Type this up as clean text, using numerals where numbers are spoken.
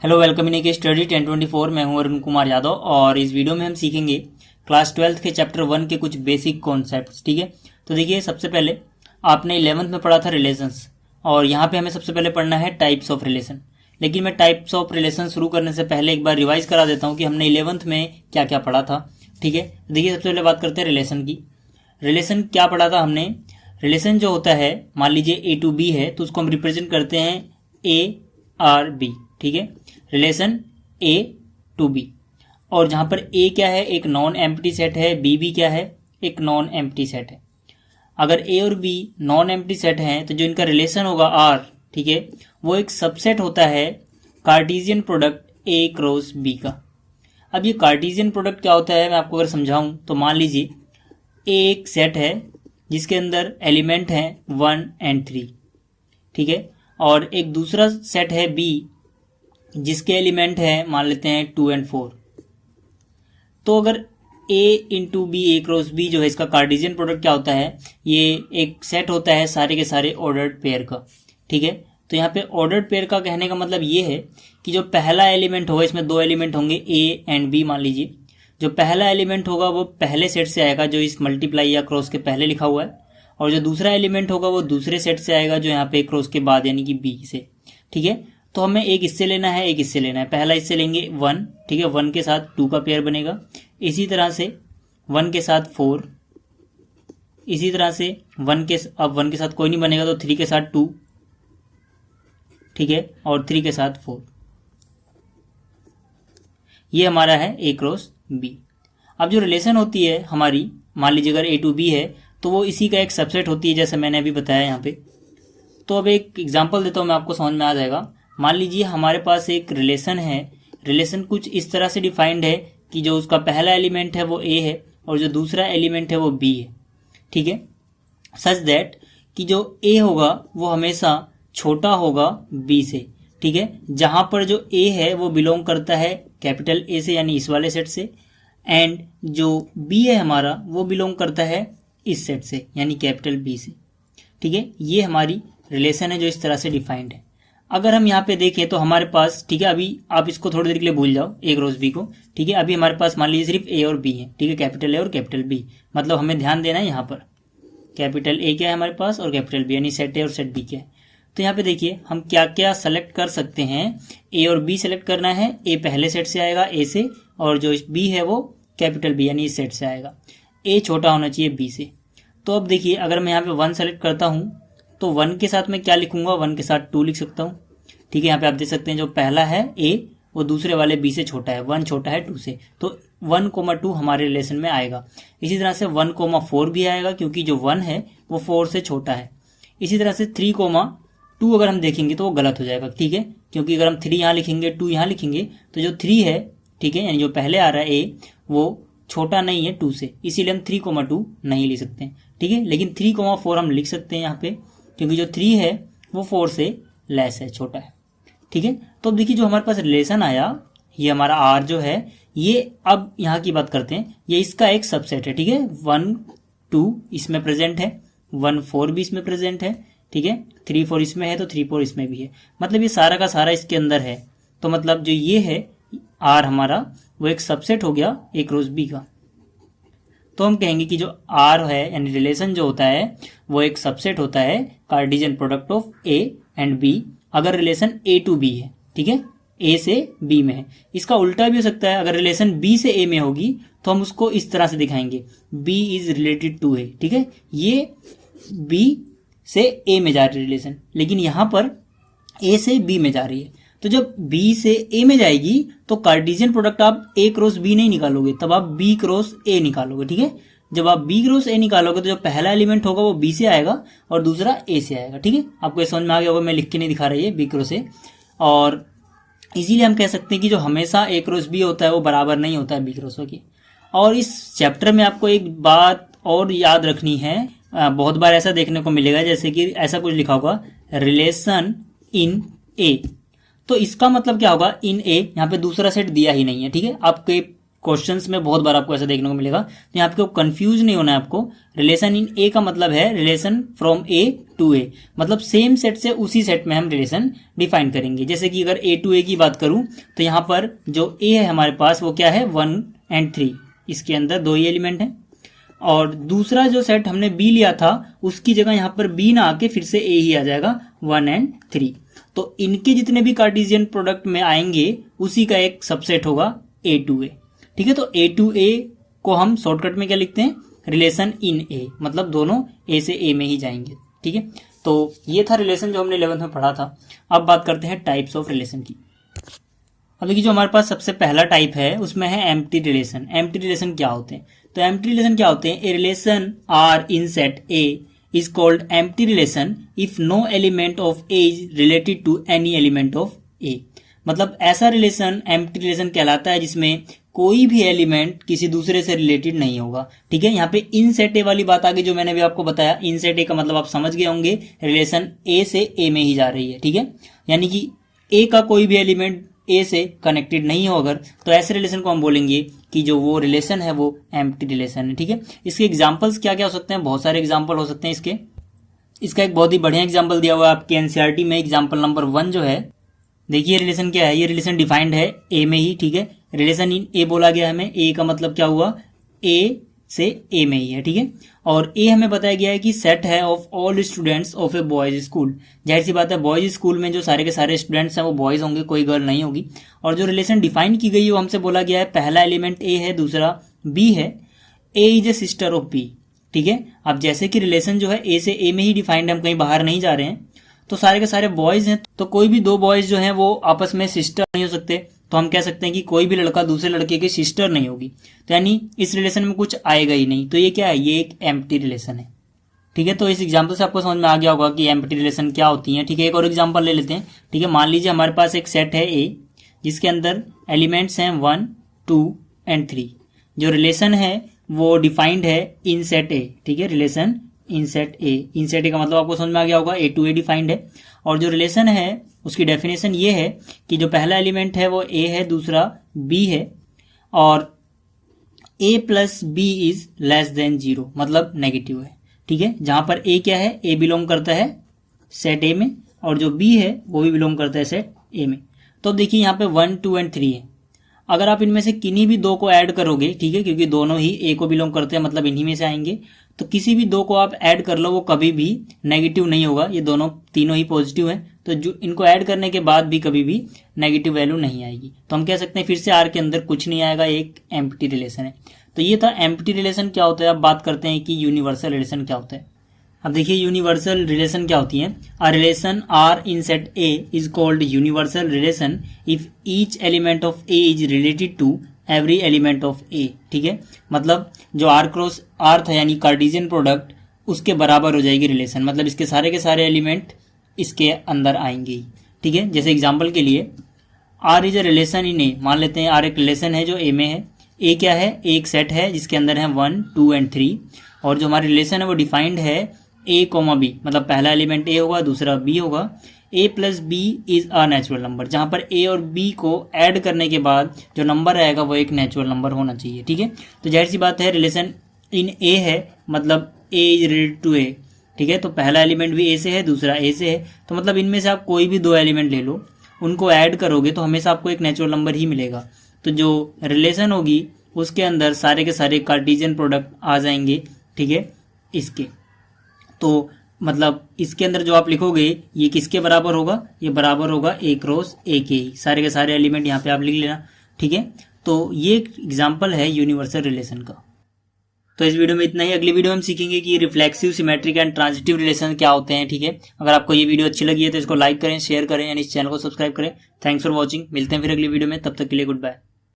Hello, welcome in के study 1024। मैं हूं अरुण कुमार यादव और इस वीडियो में हम सीखेंगे क्लास 12th के चैप्टर 1 के कुछ बेसिक कॉन्सेप्ट्स। ठीक है, तो देखिए, सबसे पहले आपने 11th में पढ़ा था रिलेशंस, और यहाँ पे हमें सबसे पहले पढ़ना है टाइप्स ऑफ रिलेशन। लेकिन मैं टाइप्स ऑफ रिलेशन शुरू करने से पहले एक बार रिवाइज करा देता हूँ कि हमने 11th में क्या क्या पढ़ा था। ठीक है, देखिए, सबसे पहले बात करते हैं रिलेशन की। रिलेशन क्या पढ़ा था हमने? रिलेशन जो होता है, मान लीजिए ए टू बी है, तो उसको हम रिप्रेजेंट करते हैं ए आर बी। ठीक है, रिलेशन ए टू बी, और जहां पर ए क्या है, एक नॉन एम्प्टी सेट है, बी भी क्या है, एक नॉन एम्प्टी सेट है। अगर ए और बी नॉन एम्प्टी सेट हैं तो जो इनका रिलेशन होगा आर, ठीक है, वो एक सबसेट होता है Cartesian product A cross B का। अब ये कार्टेशियन प्रोडक्ट क्या होता है, मैं आपको अगर समझाऊं तो मान लीजिए ए एक सेट है जिसके अंदर एलिमेंट हैं 1 और 3, ठीक है, और एक दूसरा सेट है बी जिसके एलिमेंट है मान लेते हैं 2 और 4। तो अगर ए इंटू बी, ए क्रॉस बी जो है, इसका कार्टेशियन प्रोडक्ट क्या होता है, ये एक सेट होता है सारे के सारे ऑर्डर्ड पेयर का। ठीक है, तो यहाँ पे ऑर्डर्ड पेयर का कहने का मतलब ये है कि जो पहला एलिमेंट होगा, इसमें 2 एलिमेंट होंगे ए एंड बी मान लीजिए, जो पहला एलिमेंट होगा वो पहले सेट से आएगा जो इस मल्टीप्लाई या क्रॉस के पहले लिखा हुआ है, और जो दूसरा एलिमेंट होगा वो दूसरे सेट से आएगा जो यहाँ पे क्रॉस के बाद, यानी कि बी से। ठीक है, तो हमें एक इससे लेना है, एक इससे लेना है। पहला इससे लेंगे 1, ठीक है, 1 के साथ 2 का पेयर बनेगा। इसी तरह से 1 के साथ 4, इसी तरह से 1 के साथ कोई नहीं बनेगा तो 3 के साथ 2, ठीक है, और 3 के साथ 4। ये हमारा है ए क्रॉस बी। अब जो रिलेशन होती है हमारी, मान लीजिए अगर ए टू बी है तो वो इसी का एक सबसेट होती है, जैसे मैंने अभी बताया यहाँ पे। तो अब एक एग्जांपल देता हूँ मैं, आपको समझ में आ जाएगा। मान लीजिए हमारे पास एक रिलेशन है, रिलेशन कुछ इस तरह से डिफाइंड है कि जो उसका पहला एलिमेंट है वो ए है और जो दूसरा एलिमेंट है वो बी है। ठीक है, सच दैट कि जो ए होगा वो हमेशा छोटा होगा बी से। ठीक है, जहां पर जो ए है वो बिलोंग करता है कैपिटल ए से, यानी इस वाले सेट से, एंड जो बी है हमारा वो बिलोंग करता है इस सेट से, यानी कैपिटल बी से। ठीक है, ये हमारी रिलेशन है जो इस तरह से डिफाइंड है। अगर हम यहाँ पे देखें तो हमारे पास, ठीक है, अभी आप इसको थोड़ी देर के लिए भूल जाओ ए क्रॉस बी को। ठीक है, अभी हमारे पास मान लीजिए सिर्फ ए और बी है, ठीक है, कैपिटल ए और कैपिटल बी। मतलब हमें ध्यान देना है यहाँ पर कैपिटल ए क्या है हमारे पास और कैपिटल बी, यानी सेट ए और सेट बी क्या है। तो यहाँ पे देखिए हम क्या क्या सेलेक्ट कर सकते हैं। ए और बी सेलेक्ट करना है, ए पहले सेट से आएगा ए से, और जो बी है वो कैपिटल बी यानी इस सेट से आएगा। ए छोटा होना चाहिए बी से। तो अब देखिए, अगर मैं यहाँ पे 1 सेलेक्ट करता हूँ तो 1 के साथ मैं क्या लिखूंगा, 1 के साथ 2 लिख सकता हूँ। ठीक है, यहाँ पे आप देख सकते हैं जो पहला है ए वो दूसरे वाले बी से छोटा है, 1 छोटा है 2 से, तो 1,2 हमारे रिलेशन में आएगा। इसी तरह से 1,4 भी आएगा क्योंकि जो 1 है वो 4 से छोटा है। इसी तरह से 3,2 अगर हम देखेंगे तो वो गलत हो जाएगा। ठीक है, क्योंकि अगर हम 3 यहाँ लिखेंगे 2 यहाँ लिखेंगे तो जो 3 है, ठीक है, यानी जो पहले आ रहा है ए, वो छोटा नहीं है 2 से, इसीलिए हम 3,2 नहीं लिख सकते हैं। ठीक है, लेकिन 3,4 हम लिख सकते हैं यहाँ पे, क्योंकि जो 3 है वो 4 से लेस है, छोटा है। ठीक है, तो अब देखिए जो हमारे पास रिलेशन आया, ये हमारा आर जो है, ये अब यहाँ की बात करते हैं, ये इसका एक सबसेट है। ठीक है, 1, 2 इसमें प्रेजेंट है, 1, 4 भी इसमें प्रेजेंट है। ठीक है, 3, 4 इसमें है तो 3, 4 इसमें भी है। मतलब ये सारा का सारा इसके अंदर है। तो मतलब जो ये है आर हमारा, वो एक सबसेट हो गया ए क्रॉस बी का। तो हम कहेंगे कि जो आर है, यानी रिलेशन जो होता है, वो एक सबसेट होता है Cartesian product of A and B, अगर रिलेशन ए टू बी है। ठीक है, ए से बी में है। इसका उल्टा भी हो सकता है, अगर रिलेशन बी से ए में होगी तो हम उसको इस तरह से दिखाएंगे, बी इज रिलेटेड टू ए। ठीक है, ये बी से ए में जा रही है रिलेशन, लेकिन यहां पर ए से बी में जा रही है। तो जब बी से ए में जाएगी तो कार्टेशियन प्रोडक्ट आप ए क्रॉस बी नहीं निकालोगे, तब आप बी क्रॉस ए निकालोगे। ठीक है, जब आप बी क्रॉस ए निकालोगे तो जो पहला एलिमेंट होगा वो बी से आएगा और दूसरा ए से आएगा। ठीक है, आपको ये समझ में आ गया होगा, मैं लिख के नहीं दिखा रही है बी क्रॉस ए। और इसीलिए हम कह सकते हैं कि जो हमेशा ए क्रॉस बी होता है वो बराबर नहीं होता है बी क्रॉस ओ की। और इस चैप्टर में आपको एक बात और याद रखनी है, बहुत बार ऐसा देखने को मिलेगा जैसे कि ऐसा कुछ लिखा होगा रिलेशन इन ए, तो इसका मतलब क्या होगा, इन ए, यहाँ पे दूसरा सेट दिया ही नहीं है। ठीक है, आपके क्वेश्चंस में बहुत बार आपको ऐसा देखने को मिलेगा, तो यहाँ पे कंफ्यूज नहीं होना है आपको। रिलेशन इन ए का मतलब है रिलेशन फ्रॉम ए टू ए, मतलब सेम सेट से उसी सेट में हम रिलेशन डिफाइन करेंगे। जैसे कि अगर ए टू ए की बात करूं तो यहाँ पर जो ए है हमारे पास वो क्या है 1 और 3, इसके अंदर 2 ही एलिमेंट हैं। और दूसरा जो सेट हमने बी लिया था उसकी जगह यहाँ पर बी ना आके फिर से ए ही आ जाएगा 1 और 3। तो इनके जितने भी कार्टेशियन प्रोडक्ट में आएंगे उसी का एक सबसेट होगा ए टू ए। ठीक है, तो ए टू ए को हम शॉर्टकट में क्या लिखते हैं, रिलेशन इन ए, मतलब दोनों ए से ए में ही जाएंगे। ठीक है, तो ये था रिलेशन जो हमने 11th में पढ़ा था। अब बात करते हैं टाइप्स ऑफ रिलेशन की। अब देखिए जो हमारे पास सबसे पहला टाइप है उसमें है एम्प्टी रिलेशन। एम्प्टी रिलेशन क्या होते हैं, तो एम्प्टी रिलेशन क्या होते हैं, A relation R in set A is called empty relation if no element of A is related to any element of A. मतलब ऐसा रिलेशन एम्प्टी रिलेशन कहलाता है जिसमें कोई भी एलिमेंट किसी दूसरे से रिलेटेड नहीं होगा। ठीक है, यहाँ पे इन सेट ए वाली बात आगे जो मैंने भी आपको बताया, इन सेट ए का मतलब आप समझ गए होंगे, रिलेशन ए से ए में ही जा रही है। ठीक है, यानी कि ए का कोई भी एलिमेंट ए से कनेक्टेड नहीं हो अगर, तो ऐसे रिलेशन को हम बोलेंगे कि जो वो रिलेशन है वो एम्प्टी रिलेशन है। ठीक है, इसके एग्जांपल्स क्या क्या हो सकते हैं, बहुत सारे एग्जांपल हो सकते हैं इसके। इसका एक बहुत ही बढ़िया एग्जांपल दिया हुआ है आपके एनसीईआरटी में, एग्जांपल नंबर 1 जो है, देखिए रिलेशन क्या है, ये रिलेशन डिफाइंड है ए में ही। ठीक है, रिलेशन इन ए बोला गया हमें, ए का मतलब क्या हुआ, ए से ए में ही है। ठीक है, और ए हमें बताया गया है कि सेट है of all students of A boys school. जाहिर सी बात है बॉयज स्कूल में जो सारे के सारे स्टूडेंट्स हैं वो बॉयज होंगे, कोई गर्ल नहीं होगी। और जो रिलेशन डिफाइन की गई है वो हमसे बोला गया है पहला एलिमेंट ए है, दूसरा बी है, A is a sister of B. ठीक है, अब जैसे कि रिलेशन जो है ए से ए में ही डिफाइंड है, हम कहीं बाहर नहीं जा रहे हैं, तो सारे के सारे बॉयज हैं, तो कोई भी 2 बॉयज जो हैं वो आपस में सिस्टर नहीं हो सकते। तो हम कह सकते हैं कि कोई भी लड़का दूसरे लड़के की सिस्टर नहीं होगी, तो यानी इस रिलेशन में कुछ आएगा ही नहीं। तो ये क्या है, ये एक एम्प्टी रिलेशन है। ठीक है, तो इस एग्जाम्पल से आपको समझ में आ गया होगा कि एम्प्टी रिलेशन क्या होती है। ठीक है, एक और एग्जाम्पल ले लेते हैं। ठीक है, मान लीजिए हमारे पास एक सेट है ए जिसके अंदर एलिमेंट्स हैं 1, 2 और 3। जो रिलेशन है वो डिफाइंड है इन सेट ए। ठीक है, relation in set A, in set ए का मतलब आपको समझ में आ गया होगा, ए टू ए डिफाइंड है। और जो रिलेशन है उसकी डेफिनेशन ये है कि जो पहला एलिमेंट है वो ए है, दूसरा बी है, और A plus B is less than 0, मतलब नेगेटिव है। ठीक है, जहां पर ए क्या है, ए बिलोंग करता है सेट ए में, और जो बी है वो भी बिलोंग करता है सेट ए में। तो देखिए यहाँ पे 1, 2 और 3 है। अगर आप इनमें से किन्हीं भी 2 को ऐड करोगे, ठीक है, क्योंकि दोनों ही ए को बिलोंग करते हैं, मतलब इन्हीं में से आएंगे, तो किसी भी 2 को आप ऐड कर लो वो कभी भी नेगेटिव नहीं होगा। ये दोनों तीनों ही पॉजिटिव हैं, तो जो इनको ऐड करने के बाद भी कभी भी नेगेटिव वैल्यू नहीं आएगी। तो हम कह सकते हैं फिर से आर के अंदर कुछ नहीं आएगा, एक एम्प्टी रिलेशन है। तो ये था एम्प्टी रिलेशन क्या होता है। अब बात करते हैं कि यूनिवर्सल रिलेशन क्या होता है। अब देखिए यूनिवर्सल रिलेशन क्या होती है। A relation R in set A is called universal relation if each element of A is related to every element of A. ठीक है, मतलब जो आर क्रॉस आर था यानी कार्टेशियन प्रोडक्ट, उसके बराबर हो जाएगी रिलेशन, मतलब इसके सारे के सारे एलिमेंट इसके अंदर आएंगे। ठीक है, जैसे एग्जांपल के लिए R is a relation in A, मान लेते हैं आर एक रिलेशन है जो ए में है। ए क्या है, एक सेट है जिसके अंदर है 1, 2 और 3, और जो हमारी रिलेशन है वो डिफाइंड है ए कोमा बी, मतलब पहला एलिमेंट ए होगा, दूसरा बी होगा। A plus B is a natural number, जहां पर ए और बी को ऐड करने के बाद जो नंबर आएगा वो एक नेचुरल नंबर होना चाहिए। ठीक है, तो जाहिर सी बात है रिलेशन इन ए है, मतलब ए इज रिलेटेड टू ए। ठीक है, तो पहला एलिमेंट भी ए से है, दूसरा ए से है, तो मतलब इनमें से आप कोई भी 2 एलिमेंट ले लो, उनको ऐड करोगे तो हमेशा आपको एक नेचुरल नंबर ही मिलेगा। तो जो रिलेशन होगी उसके अंदर सारे के सारे कार्टेशियन प्रोडक्ट आ जाएंगे। ठीक है, इसके तो मतलब इसके अंदर जो आप लिखोगे ये किसके बराबर होगा, ये बराबर होगा ए क्रॉस ए के ही, सारे के सारे एलिमेंट यहाँ पे आप लिख लेना। ठीक है, तो ये एक एग्जाम्पल है यूनिवर्सल रिलेशन का। तो इस वीडियो में इतना ही। अगली वीडियो में हम सीखेंगे कि reflexive, symmetric and transitive relation क्या होते हैं। ठीक है, अगर आपको ये वीडियो अच्छी लगी है तो इसको लाइक करें, शेयर करें, यानी इस चैनल को सब्सक्राइब करें। थैंक्स फॉर वॉचिंग, मिलते हैं फिर अगली वीडियो में, तब तक के लिए गुड बाय।